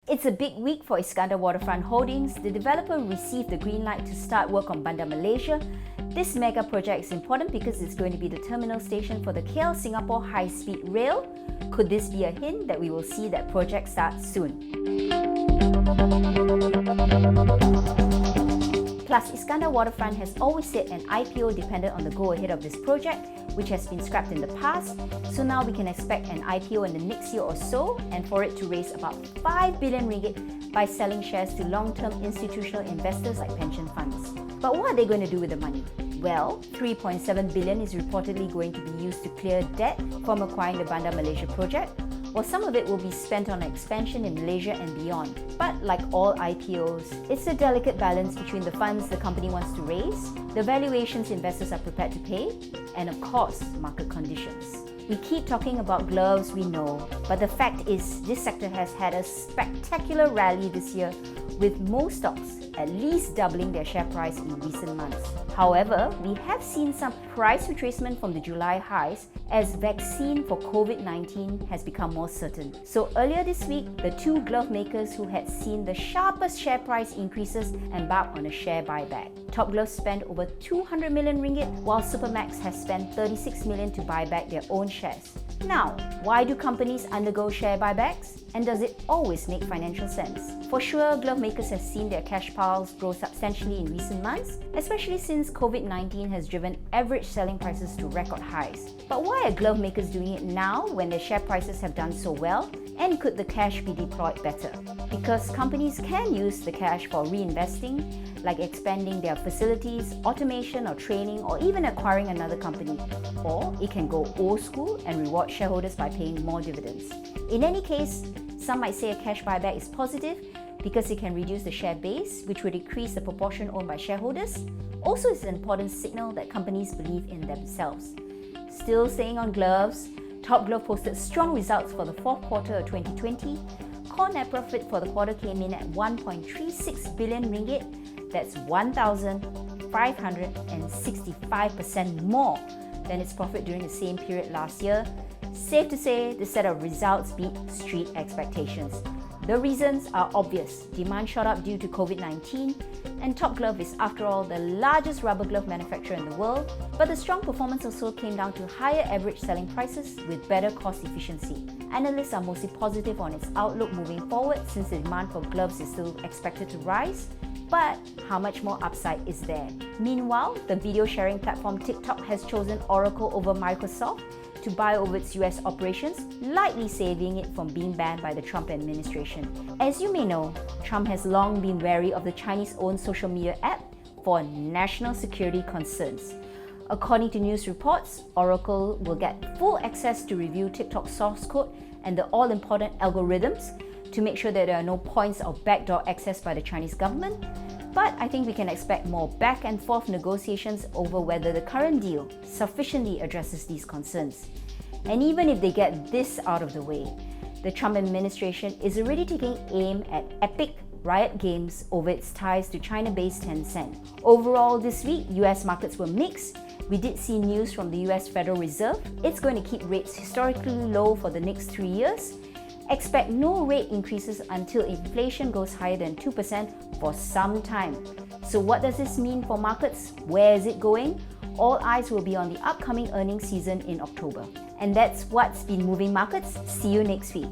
It's a big week for Iskandar Waterfront Holdings. The developer received the green light to start work on Bandar Malaysia. This mega project is important because it's going to be the terminal station for the KL-Singapore high-speed rail. Could this be a hint that we will see that project start soon? Plus, Iskandar Waterfront has always said an IPO depended on the go-ahead of this project, which has been scrapped in the past. So now we can expect an IPO in the next year or so, and for it to raise about 5 billion ringgit by selling shares to long-term institutional investors like pension funds. But what are they going to do with the money? Well, 3.7 billion is reportedly going to be used to clear debt from acquiring the Bandar Malaysia project, while some of it will be spent on expansion in Malaysia and beyond. But like all IPOs, it's a delicate balance between the funds the company wants to raise, the valuations investors are prepared to pay, and of course, market conditions. We keep talking about gloves, we know, but the fact is this sector has had a spectacular rally this year, with most stocks at least doubling their share price in recent months. However, we have seen some price retracement from the July highs as vaccine for COVID-19 has become more certain. So earlier this week, the two glove makers who had seen the sharpest share price increases embarked on a share buyback. Top Glove spent over 200 million ringgit, while Supermax has spent 36 million to buy back their own shares. Now, why do companies undergo share buybacks? And does it always make financial sense? For sure, glove makers have seen their cash piles grow substantially in recent months, especially since COVID-19 has driven average selling prices to record highs. But why are glove makers doing it now when their share prices have done so well? And could the cash be deployed better? Because companies can use the cash for reinvesting, like expanding their facilities, automation or training, or even acquiring another company. Or it can go old school and reward shareholders by paying more dividends. In any case, some might say a cash buyback is positive because it can reduce the share base, which will decrease the proportion owned by shareholders. Also, it's an important signal that companies believe in themselves. Still staying on gloves, Top Glove posted strong results for the fourth quarter of 2020. Core net profit for the quarter came in at 1.36 billion ringgit. That's 1,565% more than its profit during the same period last year. Safe to say, this set of results beat street expectations. The reasons are obvious. Demand shot up due to COVID-19, and Top Glove is, after all, the largest rubber glove manufacturer in the world. But the strong performance also came down to higher average selling prices with better cost efficiency. Analysts are mostly positive on its outlook moving forward since the demand for gloves is still expected to rise. But how much more upside is there? Meanwhile, the video sharing platform TikTok has chosen Oracle over Microsoft to buy over its US operations, likely saving it from being banned by the Trump administration. As you may know, Trump has long been wary of the Chinese-owned social media app for national security concerns. According to news reports, Oracle will get full access to review TikTok's source code and the all-important algorithms to make sure that there are no points of backdoor access by the Chinese government. But I think we can expect more back and forth negotiations over whether the current deal sufficiently addresses these concerns. And even if they get this out of the way, the Trump administration is already taking aim at Epic Riot Games over its ties to China-based Tencent. Overall, this week, US markets were mixed. We did see news from the US Federal Reserve. It's going to keep rates historically low for the next 3 years. Expect no rate increases until inflation goes higher than 2% for some time. So what does this mean for markets? Where is it going? All eyes will be on the upcoming earnings season in October. And that's what's been moving markets. See you next week.